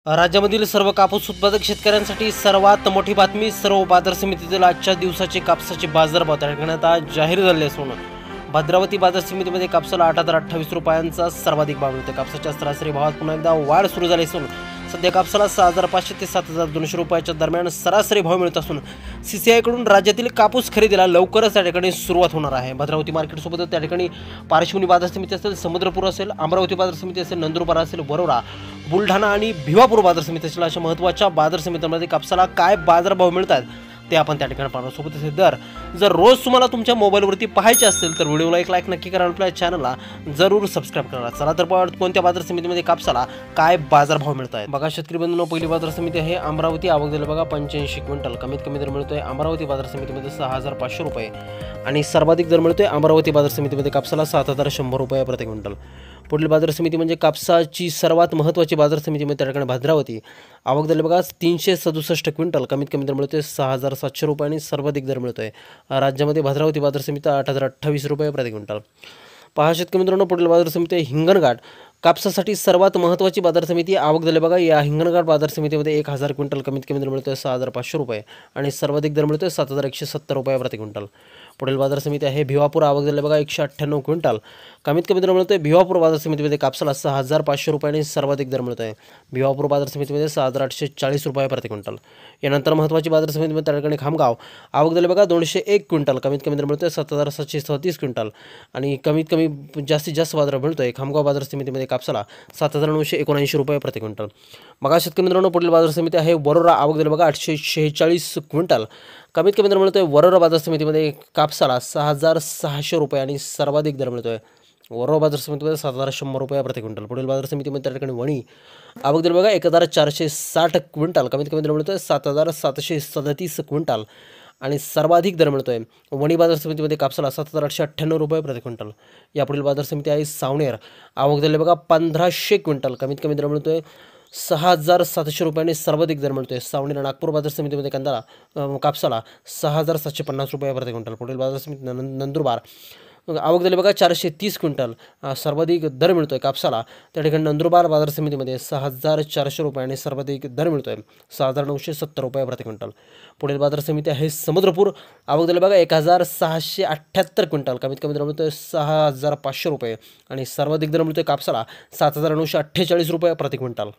राज्यामधील सर्व कापूस उत्पादक शेतकऱ्यांसाठी सर्वात मोठी बातमी. सर्व बाजार समितीतील आजच्या दिवसाचे कापसाचे बाजारभाव करण्यात आज जाहीर झाले असून भद्रावती बाजार समितीमध्ये कापसाला 8,028 रुपयांचा सर्वाधिक भाव मिळतो. कापसाच्या सरासरी भावात पुन्हा एकदा वाढ सुरू झाली असून सध्या कापसाला 6,500 ते 7,200 रुपयाच्या दरम्यान सरासरी भाव मिळत असून CCI कडून राज्यातील कापूस खरेदीला लवकरच त्या ठिकाणी सुरुवात होणार आहे. भद्रावती मार्केटसोबत त्या ठिकाणी पारशिवनी बाजार समिती असेल, समुद्रपूर असेल, अमरावती बाजार समिती असेल, नंदुरबार असेल, वरोरा, बुलढाणा आणि भिवापूर बाजार समिती असेल अशा महत्त्वाच्या बाजार समित्यांमध्ये कापसाला काय बाजारभाव मिळतात ते आपण त्या ठिकाणी पाहणार. सोबतच दर जर रोज तुम्हाला तुमच्या मोबाईलवरती पाहायचे असेल तर व्हिडिओला एक लाईक नक्की करा, आपल्या चॅनलला जरूर सबस्क्राईब करा. चला तर पाहूया कोणत्या बाजार समितीमध्ये कापसाला काय बाजारभाव मिळत आहेत. बघा शेतकरी बंधूंनो, पहिली बाजार समिती आहे अमरावती. आवक दिली बघा 85 क्विंटल. कमीत कमी दर मिळतोय अमरावती बाजार समितीमध्ये 6,500 रुपये आणि सर्वाधिक दर मिळतोय अमरावती बाजार समितीमध्ये कापसाला 7,100 रुपये प्रति क्विंटल. पुढील बाजार समिती म्हणजे कापसाची सर्वात महत्त्वाची बाजार समिती म्हणजे त्या ठिकाणी भद्रावती. आवक झाली बघा 367 क्विंटल. कमीत कमी दर मिळतोय 6,700 रुपये आणि सर्वाधिक दर मिळतोय राज्यामध्ये भद्रावती बाजार समिती 8,028 रुपये प्रति क्विंटल. पहा शेतकरी मित्रांनो, पुढील बाजार समिती आहे हिंगणघाट. कापसासाठी सर्वात महत्त्वाची बाजार समिती. आवक झाली बघा या हिंगणघाट बाजार समितीमध्ये 1,000 क्विंटल. कमीत कमी दर मिळतोय 6,500 रुपये आणि सर्वाधिक दर मिळतोय 7,170 रुपये प्रति क्विंटल. पुढील बाजार समिती आहे भिवापूर. आवक झाली बघा 198 क्विंटल. कमीत कमी दर मिळतोय भिवापूर बाजार समितीमध्ये कापसाला 6,500 रुपये आणि सर्वाधिक दर मिळतोय भिवापूर बाजार समितीमध्ये 6,840 रुपये प्रति क्विंटल. यानंतर महत्त्वाची बाजार समितीमध्ये त्या ठिकाणी खामगाव. आवक झाली बघा 201 क्विंटल. कमीत कमी दर मिळतोय 7,736 क्विंटल आणि कमीत कमी जास्तीत जास्त बाजार मिळतोय खामगाव बाजार समितीमध्ये कापसाला 7,979 रुपये प्रति क्विंटल. बघा शेतकरी मित्रांनो, पुढील बाजार समिती आहे वरोरा. आवक झाली बघा 846 क्विंटल. कमीत कमी दर मिळतोय वरोरा बाजार समितीमध्ये कापसाला 6,600 रुपये आणि सर्वाधिक दर मिळतोय वरोरा बाजार समितीमध्ये 7,100 रुपये प्रति क्विंटल. पुढील बाजार समितीमध्ये त्या ठिकाणी वणी. आवक दिली बघा 1,460 क्विंटल. कमीत कमी दर मिळतोय 7,737 क्विंटल आणि सर्वाधिक दर मिळतोय वणी बाजार समितीमध्ये कापसाला 7,898 रुपये प्रति क्विंटल. यापुढील बाजार समिती आहे सावनेर. आवक दिली बघा 1,500 क्विंटल. कमीत कमी दर मिळतोय 6,700 रुपये आणि सर्वाधिक दर मिळतोय सावनेर. नागपूर बाजार समितीमध्ये कापसाला 6,750 रुपये प्रति क्विंटल. पुढील बाजार समिती नंदुरबार. आवक झाली बघा 430 क्विंटल. सर्वाधिक दर मिळतोय कापसाला त्या ठिकाणी नंदुरबार बाजार समितीमध्ये 6,400 रुपये आणि सर्वाधिक दर मिळतोय 6,970 रुपये प्रति क्विंटल. पुढील बाजार समिती आहे समुद्रपूर. आवक झाली बघा 1,678 क्विंटल. कमीत कमी दर मिळतोय 6,500 रुपये आणि सर्वाधिक दर मिळतोय कापसाला 7,948 रुपये प्रति क्विंटल.